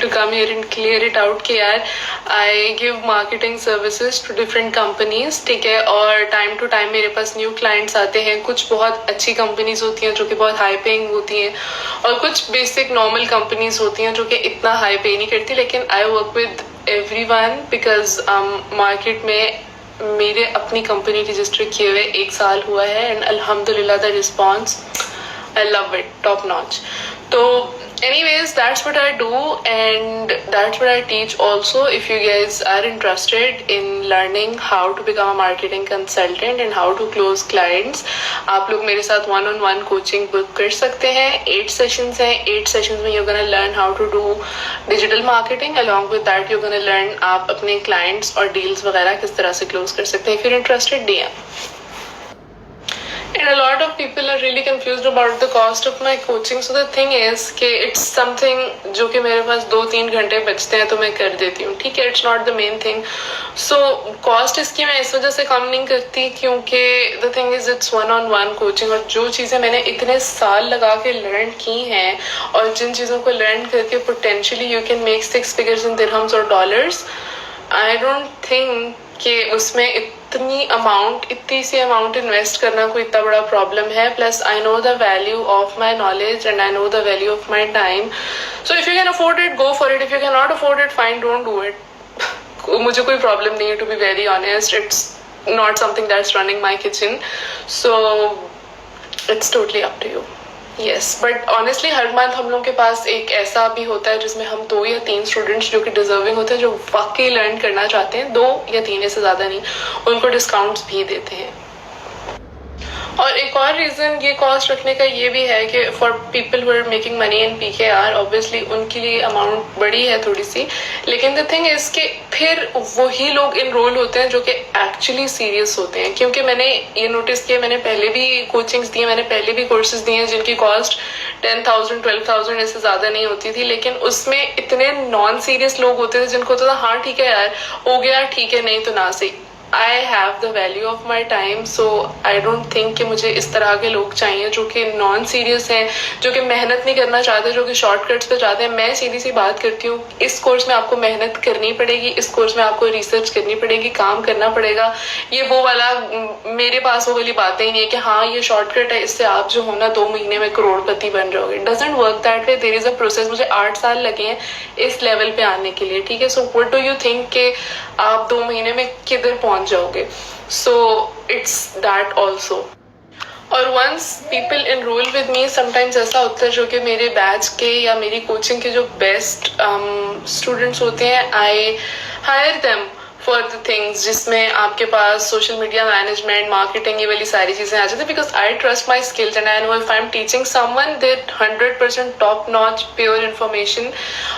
to come here and clear it out कि यार I give marketing services to different companies, ठीक है, और time to time मेरे पास new clients आते हैं. कुछ बहुत अच्छी companies होती हैं जो कि बहुत high paying होती हैं, और कुछ basic normal companies होती हैं जो कि इतना high pay नहीं करती. लेकिन I work with everyone because market में मेरे अपनी कंपनी रजिस्टर किए हुए 1 साल हुआ है एंड अल्हम्दुलिल्लाह the response I love it, top notch. So anyways, that's what I do and that's what I teach also. If you guys are interested in learning how to become a marketing consultant and how to close clients, आप लोग मेरे साथ one-on-one coaching book कर सकते हैं. 8 sessions हैं. 8 sessions में you're gonna learn how to do digital marketing. Along with that, you're gonna learn आप अपने clients और deals वगैरह किस तरह से close कर सकते हैं. If you're interested, DM. And a lot of people are really confused about the cost of my coaching. So the thing is कि it's something जो कि मेरे पास 2-3 घंटे बचते हैं तो मैं कर देती हूँ, ठीक है. It's not the main thing. So cost इसकी मैं इस वजह से कम नहीं करती क्योंकि the thing is it's one-on-one coaching, और जो चीज़ें मैंने इतने साल लगा के लर्न की हैं और जिन चीज़ों को लर्न करके potentially you can make 6 figures in dirhams or dollars, I don't think कि उसमें इतनी सी अमाउंट इन्वेस्ट करना कोई इतना बड़ा प्रॉब्लम है. Plus I know the value of my knowledge and I know the value of my time. So if you can afford it, go for it. If you can not afford it, fine, don't do it. मुझे कोई problem नहीं है, to be very honest. It's not something that's running my kitchen, so it's totally up to you. Yes, but honestly हर month हम लोग के पास एक ऐसा भी होता है जिसमें हम 2 या 3 स्टूडेंट्स जो कि डिजर्विंग होते हैं, जो वाकई लर्न करना चाहते हैं, 2 या 3 से ज़्यादा नहीं, उनको डिस्काउंट्स भी देते हैं. और एक और रीज़न ये कॉस्ट रखने का ये भी है कि for people who are making money in PKR, obviously उनके लिए अमाउंट बड़ी है थोड़ी सी. लेकिन द थिंग इज़ कि फिर वही लोग इनरोल होते हैं जो कि एक्चुअली सीरियस होते हैं. क्योंकि मैंने ये नोटिस किया, मैंने पहले भी कोचिंग्स दी हैं, मैंने पहले भी कोर्सेज दिए हैं जिनकी कॉस्ट 10,000 12,000 इससे ज़्यादा नहीं होती थी. लेकिन उसमें इतने नॉन सीरियस लोग होते थे जिनको होता था हाँ ठीक है यार हो गया, ठीक है, नहीं तो ना सही. I have the value of my time, so I don't think कि मुझे इस तरह के लोग चाहिए जो कि नॉन सीरियस हैं, जो कि मेहनत नहीं करना चाहते, जो कि शॉर्टकट्स पे जाते हैं. मैं सीधी सी बात करती हूँ, इस कोर्स में आपको मेहनत करनी पड़ेगी, इस कोर्स में आपको रिसर्च करनी पड़ेगी, काम करना पड़ेगा. ये वो वाला मेरे पास वो वाली बातें ही नहीं है कि हाँ ये शॉर्टकट है, इससे आप जो हो ना 2 महीने में करोड़पति बन जाओगे. Doesn't work that way. There is a process. मुझे 8 साल लगे हैं इस लेवल पे आने के लिए, ठीक है. So what do you think कि आप 2 महीने में किधर पहुंच जाओगे. So it's that also. और once people enroll with me, sometimes ऐसा होता है जो कि मेरे बैच के या मेरी कोचिंग के जो बेस्ट स्टूडेंट्स होते हैं, I hire them for the things जिसमें आपके पास सोशल मीडिया मैनेजमेंट, मार्केटिंग, ये वाली सारी चीज़ें आ जाती है. Because I trust my skills and I know if I am teaching someone that 100% top notch pure information,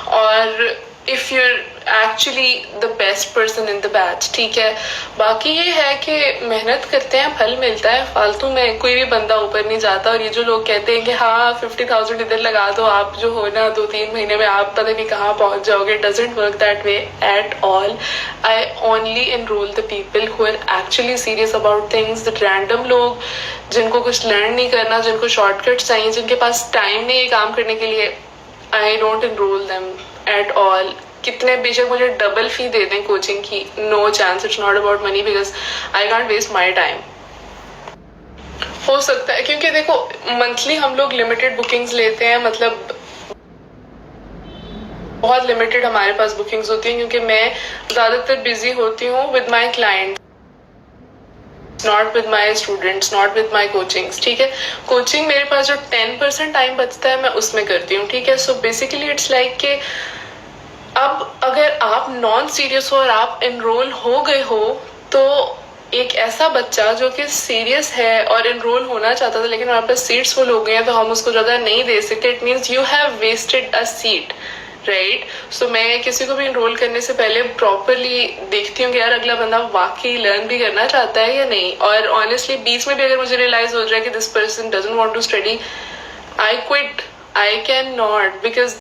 और if you actually the best person in the batch, ठीक है. बाकी ये है कि मेहनत करते हैं, फल मिलता है. फालतू में कोई भी बंदा ऊपर नहीं जाता. और ये जो लोग कहते हैं कि हाँ 50,000 इधर लगा दो, आप जो हो ना 2-3 महीने में आप पता नहीं कहाँ पहुँच जाओगे. Doesn't work that way at all. I only enroll the people who are actually serious about things. The random लोग जिनको कुछ लर्न नहीं करना, जिनको शॉर्टकट चाहिए, जिनके पास टाइम नहीं है काम करने के लिए, I don't enroll them at all. कितने बेशक मुझे डबल फी दे दें कोचिंग की, no chance. It's not about money because I can't waste my time. हो सकता है क्योंकि देखो मंथली हम लोग लिमिटेड बुकिंग्स लेते हैं, मतलब बहुत लिमिटेड हमारे पास बुकिंग्स होती हैं क्योंकि मैं ज़्यादातर बिजी होती हूँ with my client, not with my students, not with my coachings, ठीक है. कोचिंग मेरे पास जो 10% टाइम बचता है मैं उसमें करती हूँ, ठीक है. सो बेसिकली इट्स लाइक कि अब अगर आप नॉन सीरियस हो और आप एनरोल हो गए हो, तो एक ऐसा बच्चा जो कि सीरियस है और एनरोल होना चाहता था लेकिन हमारे पास सीट्स फुल हो गए हैं तो हम उसको ज़्यादा नहीं दे सकते. It means you have wasted a seat, right. So मैं किसी को भी इनरोल करने से पहले प्रॉपरली देखती हूँ कि यार अगला बंदा वाकई लर्न भी करना चाहता है या नहीं. और ऑनेस्टली बीच में भी अगर मुझे रियलाइज हो जाए कि this person doesn't want to study, I quit. I can not, because